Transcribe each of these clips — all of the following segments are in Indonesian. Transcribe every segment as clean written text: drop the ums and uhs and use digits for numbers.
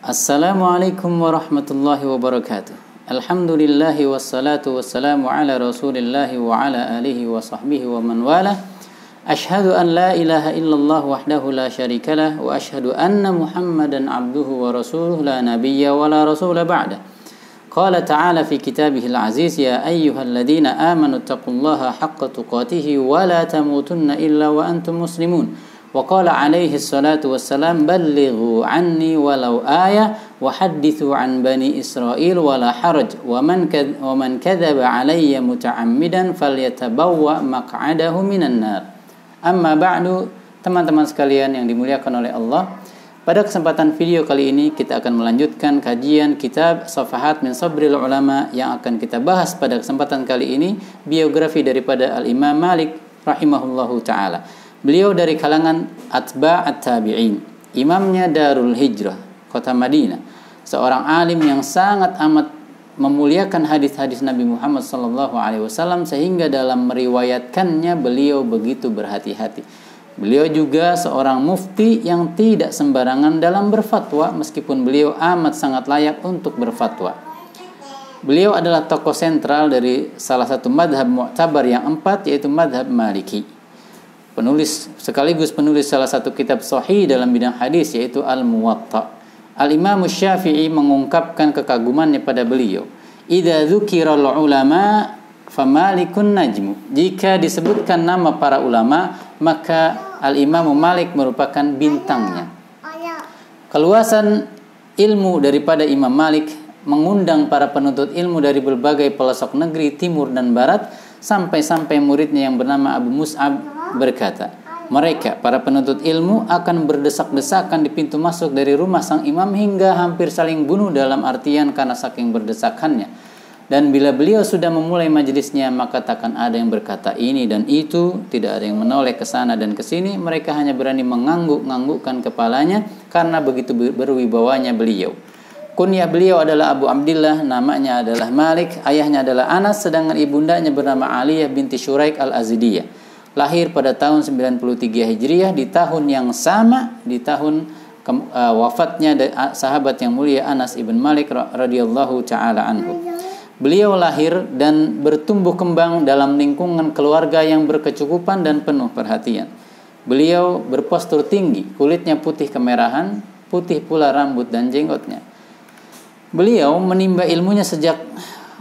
Assalamualaikum warahmatullahi wabarakatuh. Alhamdulillahi wassalatu wassalamu ala rasulillahi wa ala alihi wa sahbihi wa man wala. Ashhadu an la ilaha illallah wahdahu la syarikalah wa ashhadu anna Muhammadan abduhu wa rasuluh la nabiyya wa la rasula ba'da. Qala ta'ala fi kitabihil aziz ya ayyuhalladzina amanu taqullaha haqqa tuqatih wa la tamutunna illa wa antum muslimun. Wa qala alaihi salatu wassalam ballighu anni walau ayah wa hadithu an bani Israil wala haraj wa man kadzaba alayya muta'ammidan falyatabawwa maq'adahu minan nar. Amma ba'du, teman-teman sekalian yang dimuliakan oleh Allah. Pada kesempatan video kali ini kita akan melanjutkan kajian kitab Safahat min Sabril Ulama yang akan kita bahas pada kesempatan kali ini biografi daripada Al-Imam Malik rahimahullahu taala. Beliau dari kalangan atba'at tabi'in, imamnya Darul Hijrah, kota Madinah, seorang alim yang sangat amat memuliakan hadis-hadis Nabi Muhammad SAW sehingga dalam meriwayatkannya beliau begitu berhati-hati. Beliau juga seorang mufti yang tidak sembarangan dalam berfatwa meskipun beliau amat sangat layak untuk berfatwa. Beliau adalah tokoh sentral dari salah satu madhab mu'tabar yang 4, yaitu madhab Maliki. Penulis sekaligus penulis salah satu kitab sahih dalam bidang hadis, yaitu Al-Muwatta. Al-Imam Syafi'i mengungkapkan kekagumannya pada beliau. Idza dzukiral ulama famalikun najmu. Jika disebutkan nama para ulama, maka Al-Imam Malik merupakan bintangnya. Keluasan ilmu daripada Imam Malik mengundang para penuntut ilmu dari berbagai pelosok negeri timur dan barat, sampai-sampai muridnya yang bernama Abu Mus'ab berkata, mereka para penuntut ilmu akan berdesak-desakan di pintu masuk dari rumah sang imam hingga hampir saling bunuh dalam artian karena saking berdesakannya. Dan bila beliau sudah memulai majelisnya, maka takkan ada yang berkata ini dan itu, tidak ada yang menoleh ke sana dan ke sini. Mereka hanya berani mengangguk-anggukkan kepalanya karena begitu berwibawanya beliau. Kunyah beliau adalah Abu Abdillah, namanya adalah Malik, ayahnya adalah Anas, sedangkan ibundanya bernama Aliyah binti Syuraik al-Azidiyah. Lahir pada tahun 93 Hijriah, di tahun yang sama, di tahun wafatnya sahabat yang mulia Anas ibn Malik radhiyallahu taala anhu. Beliau lahir dan bertumbuh kembang dalam lingkungan keluarga yang berkecukupan dan penuh perhatian. Beliau berpostur tinggi, kulitnya putih kemerahan, putih pula rambut dan jenggotnya. Beliau menimba ilmunya sejak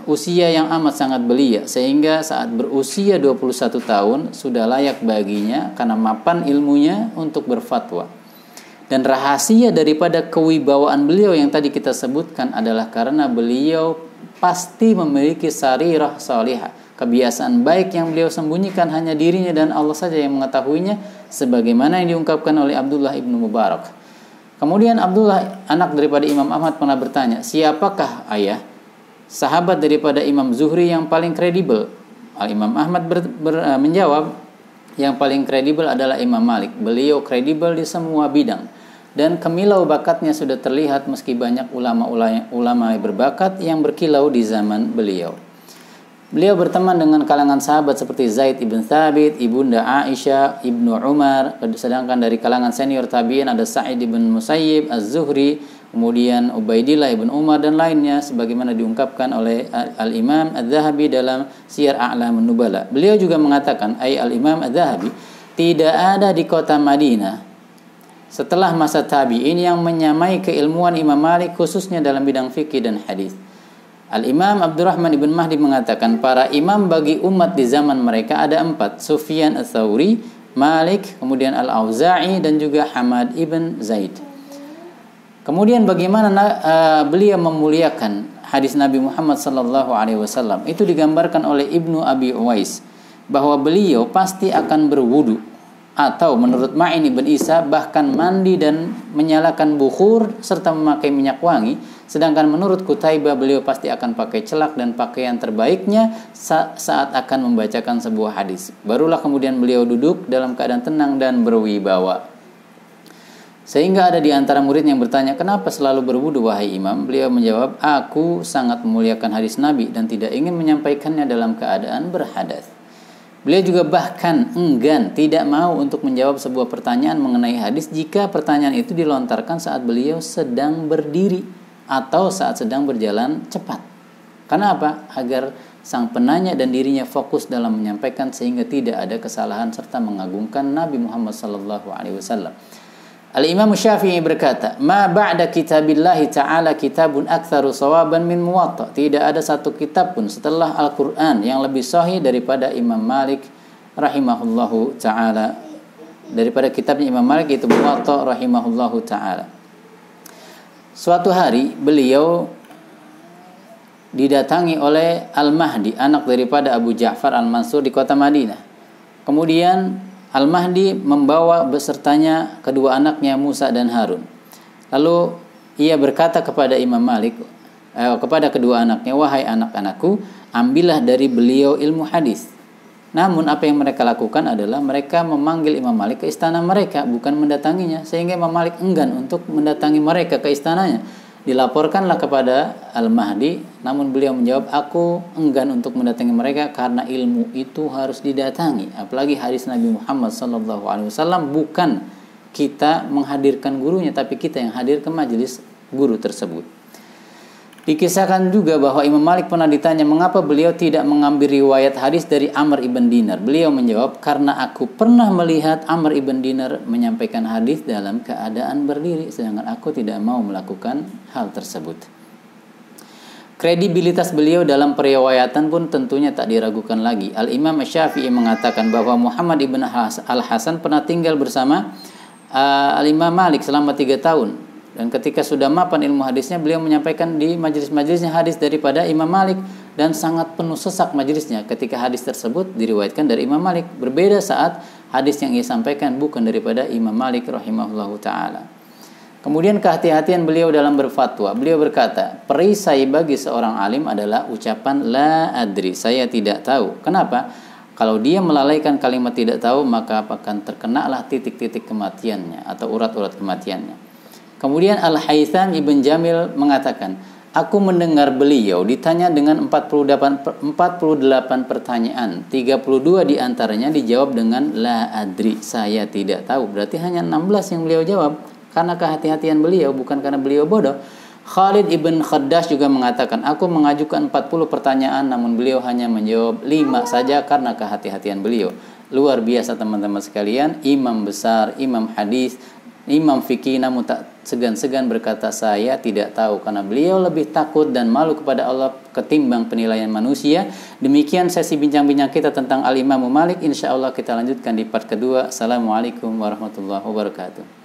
usia yang amat sangat belia, sehingga saat berusia 21 tahun sudah layak baginya karena mapan ilmunya untuk berfatwa. Dan rahasia daripada kewibawaan beliau yang tadi kita sebutkan adalah karena beliau pasti memiliki sarirah salihah, kebiasaan baik yang beliau sembunyikan hanya dirinya dan Allah saja yang mengetahuinya, sebagaimana yang diungkapkan oleh Abdullah ibnu Mubarak. Kemudian Abdullah, anak daripada Imam Ahmad, pernah bertanya, siapakah ayah sahabat daripada Imam Zuhri yang paling kredibel? Al-Imam Ahmad menjawab, yang paling kredibel adalah Imam Malik. Beliau kredibel di semua bidang dan kemilau bakatnya sudah terlihat meski banyak ulama berbakat yang berkilau di zaman beliau. Beliau berteman dengan kalangan sahabat seperti Zaid ibn Thabit, ibunda Aisyah, Ibnu Umar, sedangkan dari kalangan senior tabi'in ada Sa'id ibn Musayyib, Az-Zuhri, kemudian Ubaidillah ibn Umar dan lainnya, sebagaimana diungkapkan oleh Al-Imam Adz-Dzahabi dalam Siyar A'lamun Nubala. Beliau juga mengatakan, Al-Imam Adz-Dzahabi, tidak ada di kota Madinah setelah masa tabi'in yang menyamai keilmuan Imam Malik, khususnya dalam bidang fikih dan hadis. Al-Imam Abdurrahman ibn Mahdi mengatakan, para imam bagi umat di zaman mereka ada 4, Sufyan ats-Tsauri, Malik, kemudian Al-Auza'i dan juga Hamad ibn Zaid. Kemudian bagaimana beliau memuliakan hadis Nabi Muhammad SAW, itu digambarkan oleh Ibnu Abi Uwais bahwa beliau pasti akan berwudu, atau menurut Ma'in ibn Isa bahkan mandi dan menyalakan bukhur serta memakai minyak wangi, sedangkan menurut Qutaibah beliau pasti akan pakai celak dan pakaian terbaiknya saat akan membacakan sebuah hadis. Barulah kemudian beliau duduk dalam keadaan tenang dan berwibawa. Sehingga ada di antara murid yang bertanya, kenapa selalu berwudu wahai imam? Beliau menjawab, aku sangat memuliakan hadis Nabi dan tidak ingin menyampaikannya dalam keadaan berhadas. Beliau juga bahkan enggan, tidak mau untuk menjawab sebuah pertanyaan mengenai hadis jika pertanyaan itu dilontarkan saat beliau sedang berdiri atau saat sedang berjalan cepat. Karena apa? Agar sang penanya dan dirinya fokus dalam menyampaikan sehingga tidak ada kesalahan serta mengagungkan Nabi Muhammad SAW. Al-Imam Syafi'i berkata, "Ma ba'da kitabillahi ta'ala kitabun aktsaru shawaban min Muwatta." Tidak ada satu kitab pun setelah Al-Qur'an yang lebih sahih daripada Imam Malik rahimahullahu ta'ala. Daripada kitabnya Imam Malik itu Muwatta rahimahullahu ta'ala. Suatu hari beliau didatangi oleh Al-Mahdi, anak daripada Abu Ja'far Al-Mansur di kota Madinah. Kemudian Al-Mahdi membawa besertanya kedua anaknya Musa dan Harun. Lalu ia berkata kepada Imam Malik, kepada kedua anaknya, "Wahai anak-anakku, ambillah dari beliau ilmu hadis." Namun apa yang mereka lakukan adalah mereka memanggil Imam Malik ke istana mereka, bukan mendatanginya, sehingga Imam Malik enggan untuk mendatangi mereka ke istananya. Dilaporkanlah kepada Al-Mahdi, namun beliau menjawab, "Aku enggan untuk mendatangi mereka karena ilmu itu harus didatangi." Apalagi hadis Nabi Muhammad SAW, bukan kita menghadirkan gurunya, tapi kita yang hadir ke majelis guru tersebut. Dikisahkan juga bahwa Imam Malik pernah ditanya mengapa beliau tidak mengambil riwayat hadis dari Amr ibn Dinar. Beliau menjawab, "Karena aku pernah melihat Amr ibn Dinar menyampaikan hadis dalam keadaan berdiri, sedangkan aku tidak mau melakukan hal tersebut." Kredibilitas beliau dalam periwayatan pun tentunya tak diragukan lagi. Al-Imam Syafi'i mengatakan bahwa Muhammad ibn Al-Hasan pernah tinggal bersama Al-Imam Malik selama 3 tahun. Dan ketika sudah mapan ilmu hadisnya, beliau menyampaikan di majelis-majelisnya hadis daripada Imam Malik, dan sangat penuh sesak majelisnya ketika hadis tersebut diriwayatkan dari Imam Malik. Berbeda saat hadis yang ia sampaikan bukan daripada Imam Malik rahimahullahu ta'ala. Kemudian kehati-hatian beliau dalam berfatwa. Beliau berkata, perisai bagi seorang alim adalah ucapan la adri, saya tidak tahu. Kenapa? Kalau dia melalaikan kalimat tidak tahu, maka akan terkenalah titik-titik kematiannya atau urat-urat kematiannya. Kemudian Al-Haytham Ibn Jamil mengatakan, aku mendengar beliau ditanya dengan 48 pertanyaan, 32 diantaranya dijawab dengan la adri, saya tidak tahu. Berarti hanya 16 yang beliau jawab karena kehati-hatian beliau, bukan karena beliau bodoh. Khalid Ibn Khaddash juga mengatakan, aku mengajukan 40 pertanyaan namun beliau hanya menjawab 5 saja karena kehati-hatian beliau. Luar biasa teman-teman sekalian, imam besar, imam hadis, imam fikih, namun tak segan-segan berkata saya tidak tahu, karena beliau lebih takut dan malu kepada Allah ketimbang penilaian manusia. Demikian sesi bincang-bincang kita tentang Al-Imam Malik. Insya Allah kita lanjutkan di part kedua. Assalamualaikum warahmatullahi wabarakatuh.